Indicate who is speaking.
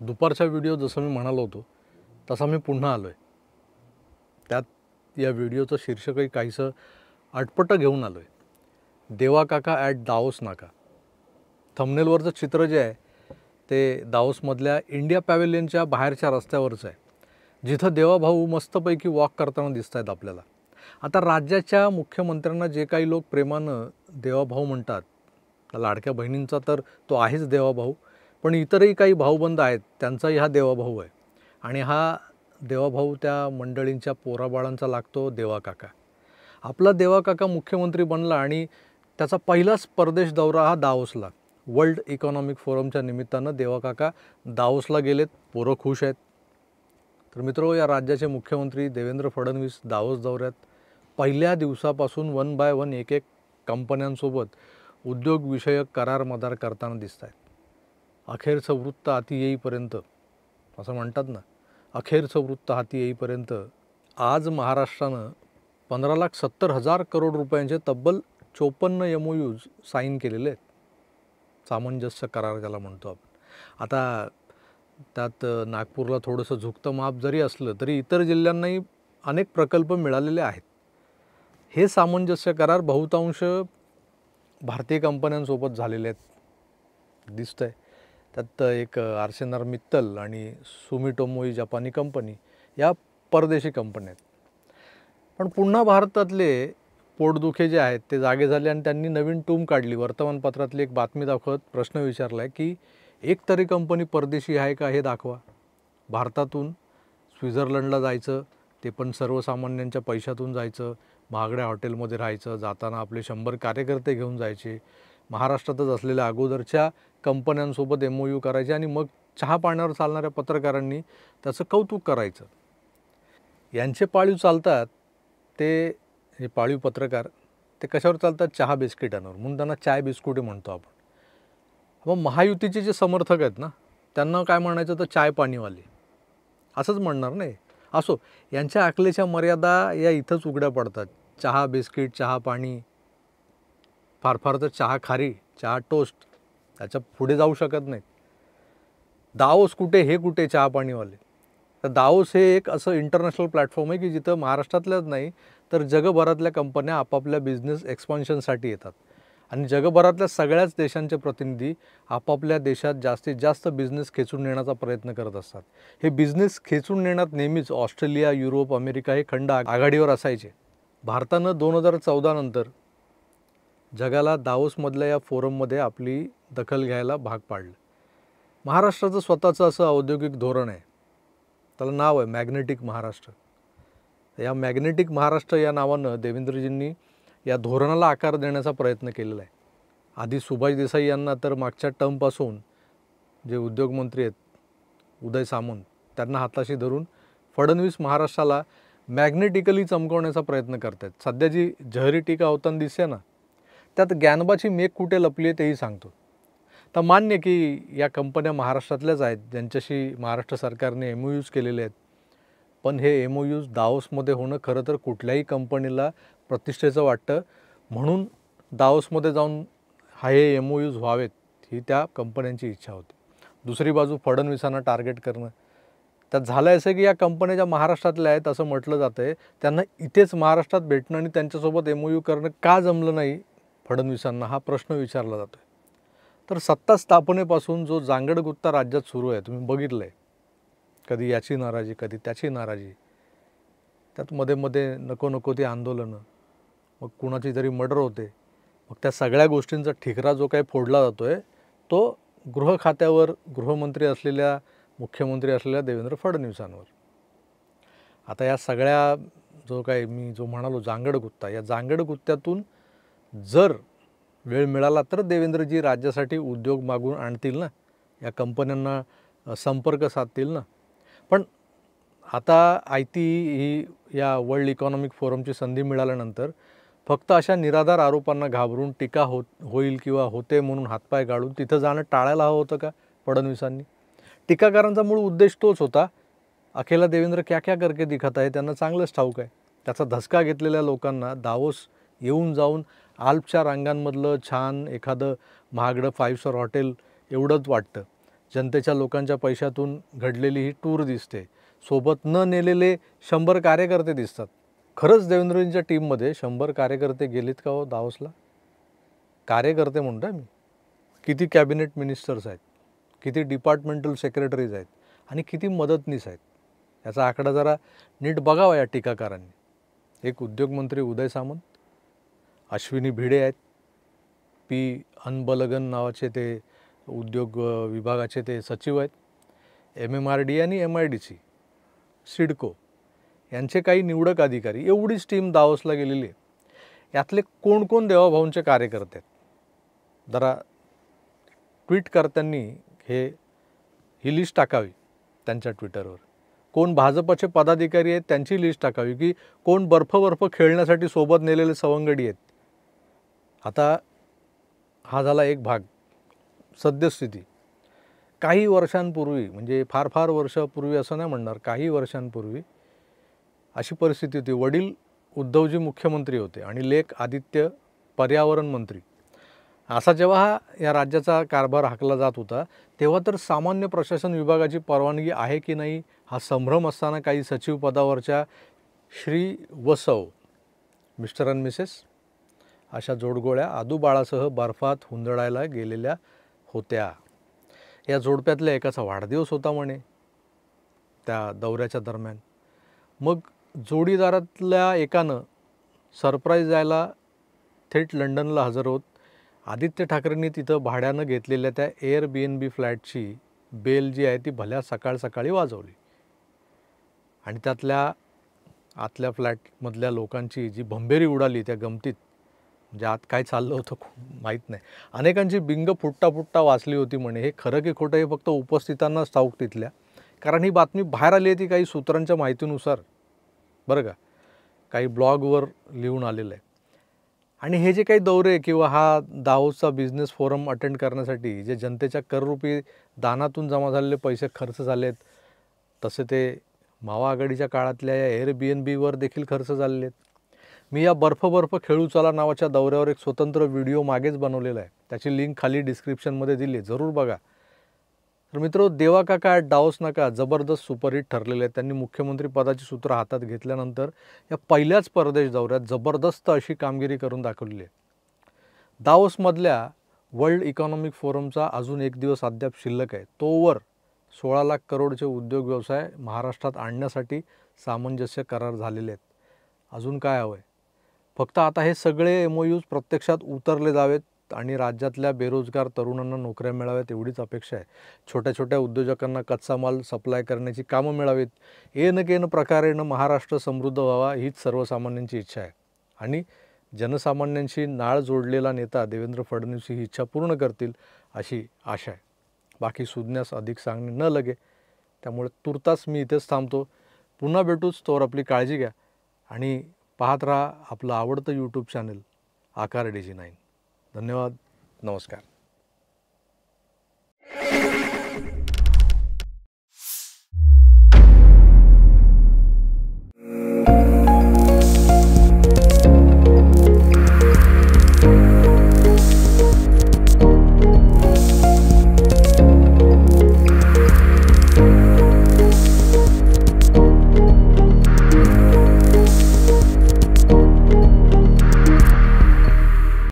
Speaker 1: दुपारचा व्हिडिओ जसं मी म्हणालो होतो तसा मी पुन्हा आलो आहे. त्यात या व्हिडिओचं शीर्षकही काहीसं अटपटं घेऊन आलो आहे. देवा काका ॲट दाओस नाका. थंबनेलवरचं चित्र जे आहे ते दाओसमधल्या इंडिया पॅव्हेलियनच्या बाहेरच्या रस्त्यावरचं आहे, जिथं देवाभाऊ मस्तपैकी वॉक करताना दिसत आहेत आपल्याला. आता राज्याच्या मुख्यमंत्र्यांना जे काही लोक प्रेमानं देवाभाऊ म्हणतात, लाडक्या बहिणींचा तर तो आहेच देवाभाऊ, पण इतरही काही भाऊबंद आहेत त्यांचाही हा देवाभाऊ आहे. आणि हा देवाभाऊ त्या मंडळींच्या पोराबाळांचा लागतो देवा काका. आपला देवा काका मुख्यमंत्री बनला आणि त्याचा पहिलाच परदेश दौरा हा दाओसला. वर्ल्ड इकॉनॉमिक फोरमच्या निमित्तानं देवा काका दाओसला गेलेत. पोरं खुश आहेत. तर मित्रो, या राज्याचे मुख्यमंत्री देवेंद्र फडणवीस दाओस दौऱ्यात पहिल्या दिवसापासून 1 बाय 1 एक कंपन्यांसोबत उद्योगविषयक करार मदार करताना दिसत आहेत. अखेरचं वृत्त हाती येईपर्यंत, असं म्हणतात ना, अखेरचं वृत्त हाती येईपर्यंत आज महाराष्ट्रानं 15,70,000 करोड रुपयांचे तब्बल 54 MOUs साईन केलेले आहेत. सामंजस्य करार ज्याला म्हणतो आपण. आता त्यात नागपूरला थोडंसं झुकतं माप जरी असलं तरी इतर जिल्ह्यांनाही अनेक प्रकल्प मिळालेले आहेत. हे सामंजस्य करार बहुतांश भारतीय कंपन्यांसोबत झालेले आहेत दिसतंय. त्यात एक आर्सेनल मित्तल आणि सुमिटोमो ही जपानी कंपनी या परदेशी कंपन्या आहेत. पण पुन्हा भारतातले पोटदुखे जे आहेत ते जागे झाले आणि त्यांनी नवीन टूम काढली. वर्तमानपत्रातली एक बातमी दाखवत प्रश्न विचारला आहे की एक तरी कंपनी परदेशी आहे का हे दाखवा. भारतातून स्वित्झर्लंडला जायचं, ते पण सर्वसामान्यांच्या पैशातून जायचं, महागड्या हॉटेलमध्ये राहायचं, जाताना आपले 100 कार्यकर्ते घेऊन जायचे, महाराष्ट्रातच असलेल्या अगोदरच्या कंपन्यांसोबत MOU करायचे आणि मग चहा पाण्यावर चालणाऱ्या पत्रकारांनी त्याचं कौतुक करायचं. यांचे पाळीव चालतात ते, हे पाळीव पत्रकार ते कशावर चालतात? चहा बिस्किटांवर, म्हणून त्यांना चाय बिस्कुटे म्हणतो आपण. मग महायुतीचे जे समर्थक आहेत ना, त्यांना काय म्हणायचं तर चाय पाणीवाले असंच म्हणणार नाही. असो, यांच्या अकलेच्या मर्यादा या इथंच उघड्या पडतात. चहा बिस्किट, चहा पाणी, फार फार तर चहा खारी, चहा टोस्ट, त्याच्या पुढे जाऊ शकत नाहीत. दाओस कुठे, हे कुठे चहा पाणीवाले. तर दाओस हे एक असं इंटरनॅशनल प्लॅटफॉर्म आहे की जिथं महाराष्ट्रातल्याच नाही तर जगभरातल्या कंपन्या आपापल्या बिझनेस एक्सपान्शनसाठी येतात आणि जगभरातल्या सगळ्याच देशांचे प्रतिनिधी आपापल्या देशात जास्तीत जास्त बिझनेस खेचून नेण्याचा प्रयत्न करत असतात. हे बिझनेस खेचून नेण्यात नेहमीच ऑस्ट्रेलिया, युरोप, अमेरिका हे खंड आघाडीवर असायचे. भारतानं 2014 नंतर जगाला दाओसमधल्या या फोरममध्ये आपली दखल घ्यायला भाग पाडलं. महाराष्ट्राचं स्वतःचं असं औद्योगिक धोरण आहे, त्याला नाव आहे मॅग्नेटिक महाराष्ट्र. या मॅग्नेटिक महाराष्ट्र या नावानं देवेंद्रजींनी या धोरणाला आकार देण्याचा प्रयत्न केलेला आहे. आधी सुभाष देसाई यांना तर मागच्या टर्मपासून जे उद्योगमंत्री आहेत उदय सामंत, त्यांना हाताशी धरून फडणवीस महाराष्ट्राला मॅग्नेटिकली चमकवण्याचा प्रयत्न करत आहेत. सध्या जी जहरी टीका होताना दिसते ना, त्यात ज्ञानबाची मेघ कुठे लपली आहे तेही सांगतो. तर मान्य की या कंपन्या महाराष्ट्रातल्याच आहेत ज्यांच्याशी महाराष्ट्र सरकारने MOUs केलेले आहेत. पण हे MOUs दाओसमध्ये होणं खरं तर कुठल्याही कंपनीला प्रतिष्ठेचं वाटतं, म्हणून दाओसमध्ये जाऊन हे MOUs व्हावेत ही त्या कंपन्यांची इच्छा होती. दुसरी बाजू फडणवीसांना टार्गेट करणं. त्यात झालं असं की या कंपन्या ज्या महाराष्ट्रातल्या आहेत असं म्हटलं जातं आहे, त्यांना इथेच महाराष्ट्रात भेटणं आणि त्यांच्यासोबत MOU करणं का जमलं नाही फडणवीसांना, हा प्रश्न विचारला जातो आहे. तर सत्ता स्थापनेपासून जो जांगडगुत्ता राज्यात सुरू आहे तुम्ही बघितलं आहे. कधी याची नाराजी, कधी त्याची नाराजी, त्यात मध्ये मध्ये नको नको ती आंदोलनं, मग कुणाची तरी मर्डर होते. मग त्या सगळ्या गोष्टींचा ठिकरा जो काही फोडला जातो आहे तो गृह खात्यावर गृहमंत्री असलेल्या, मुख्यमंत्री असलेल्या देवेंद्र फडणवीसांवर. आता या सगळ्या जो म्हणालो जांगडगुत्ता, या जांगडगुत्त्यातून जर वेळ मिळाला तर देवेंद्रजी राज्यासाठी उद्योग मागून आणतील ना, या कंपन्यांना संपर्क साधतील ना. पण आता ही या वर्ल्ड इकॉनॉमिक फोरमची संधी मिळाल्यानंतर फक्त अशा निराधार आरोपांना घाबरून टीका होईल किंवा होते म्हणून हातपाय गाळून तिथं जाणं टाळायला हवं होतं का फडणवीसांनी? टीकाकारांचा मूळ उद्देश तोच होता. अकेला देवेंद्र क्या क्या करके दिखत आहे त्यांना चांगलंच ठाऊक आहे. त्याचा धसका घेतलेल्या लोकांना दाओस येऊन जाऊन आल्पच्या रांगांमधलं छान एखादं महागडं 5 स्टार हॉटेल एवढंच वाटतं. जनतेच्या लोकांच्या पैशातून घडलेली ही टूर दिसते. सोबत न नेलेले 100 कार्यकर्ते दिसतात. खरंच देवेंद्रजींच्या टीममध्ये 100 कार्यकर्ते गेलेत का हो दावोसला? कार्यकर्ते म्हणतो मी. किती कॅबिनेट मिनिस्टर्स आहेत, किती डिपार्टमेंटल सेक्रेटरीज आहेत आणि किती मदतनीस आहेत, याचा आकडा जरा नीट बघावा या टीकाकारांनी. एक उद्योगमंत्री उदय सामंत, अश्विनी भिडे आहेत, पी अनबलगन नावाचे ते उद्योग विभागाचे ते सचिव आहेत, MMRD आणि MIDC, सिडको यांचे काही निवडक अधिकारी, एवढीच टीम दावोसला गेलेली आहे. यातले कोण कोण देवाभाऊंचे कार्यकर्ते आहेत? जरा ट्विटकर्त्यांनी ही लिस्ट टाकावी त्यांच्या ट्विटरवर. कोण भाजपचे पदाधिकारी आहेत त्यांची लिस्ट टाकावी, की कोण बर्फ खेळण्यासाठी सोबत नेलेले सवंगडी आहेत. आता हा झाला एक भाग. सद्यस्थिती काही वर्षांपूर्वी, म्हणजे फार वर्षापूर्वी असं नाही म्हणणार, काही वर्षांपूर्वी अशी परिस्थिती होती. वडील उद्धवजी मुख्यमंत्री होते आणि लेक आदित्य पर्यावरण मंत्री. असा जेव्हा या राज्याचा कारभार हाकला जात होता तेव्हा तर सामान्य प्रशासन विभागाची परवानगी आहे की नाही हा संभ्रम असताना काही सचिव पदावरच्या श्री व सौ, मिस्टर अँड मिसेस अशा जोडगोळ्या आदूबाळासह बर्फात हुंदडायला गेलेल्या होत्या. या जोडप्यातल्या एकाचा वाढदिवस होता म्हणे त्या दौऱ्याच्या दरम्यान. मग जोडीदारातल्या एकानं सरप्राईज द्यायला थेट लंडनला हजर होत आदित्य ठाकरेंनी तिथं भाड्यानं घेतलेल्या त्या Airbnb फ्लॅटची बेल जी आहे ती भल्या सकाळी वाजवली आणि त्यातल्या आतल्या फ्लॅटमधल्या लोकांची जी भंबेरी उडाली त्या गमतीत, म्हणजे आत काय चाललं होतं माहीत नाही. अनेकांची बिंग फुट्टा वाचली होती म्हणे. हे खरं की खोटं हे फक्त उपस्थितांनाच ठाऊक तिथल्या, कारण ही बातमी बाहेर आली आहे ती काही सूत्रांच्या माहितीनुसार बरं का, काही ब्लॉगवर लिहून आलेलं आहे. आणि हे जे काही दौरे किंवा हा दावोसचा बिझनेस फोरम अटेंड करण्यासाठी जे जनतेच्या कररूपी दानातून जमा झालेले पैसे खर्च झालेत, तसे ते मावा आघाडीच्या काळातल्या या Airbnbवर देखील खर्च झालेले आहेत. मी या बर्फ खेळू चला नावाच्या दौऱ्यावर एक स्वतंत्र व्हिडिओ मागेच बनवलेला आहे, त्याची लिंक खाली डिस्क्रिप्शनमध्ये दिली आहे, जरूर बघा. तर मित्र, देवा काका दावोस नाका जबरदस्त सुपरहिट ठरलेले आहेत. त्यांनी मुख्यमंत्री पदाची सूत्र हातात घेतल्यानंतर या पहिल्याच परदेश दौऱ्यात जबरदस्त अशी कामगिरी करून दाखवली आहे. दावोसमधल्या वर्ल्ड इकॉनॉमिक फोरमचा अजून एक दिवस अद्याप शिल्लक आहे. तोवर 16 लाख करोडचे उद्योग व्यवसाय महाराष्ट्रात आणण्यासाठी सामंजस्य करार झालेले आहेत. अजून काय हवं आहे? फक्त आता हे सगळे MOUs प्रत्यक्षात उतरले जावेत आणि राज्यातल्या बेरोजगार तरुणांना नोकऱ्या मिळाव्यात एवढीच अपेक्षा आहे. छोट्या उद्योजकांना कच्चा माल सप्लाय करण्याची कामं मिळावीत. येन प्रकारेनं महाराष्ट्र समृद्ध व्हावा हीच सर्वसामान्यांची इच्छा आहे आणि जनसामान्यांशी नाळ जोडलेला नेता देवेंद्र फडणवीस ही इच्छा पूर्ण करतील अशी आशा आहे. बाकी सुज्ञास अधिक सांगणे न लगे, त्यामुळे तुर्तास मी इथेच थांबतो. पुन्हा भेटूच, तोवर आपली काळजी घ्या आणि पाहत राहा आपलं आवडतं YouTube चॅनल आकार DG9. धन्यवाद. नमस्कार.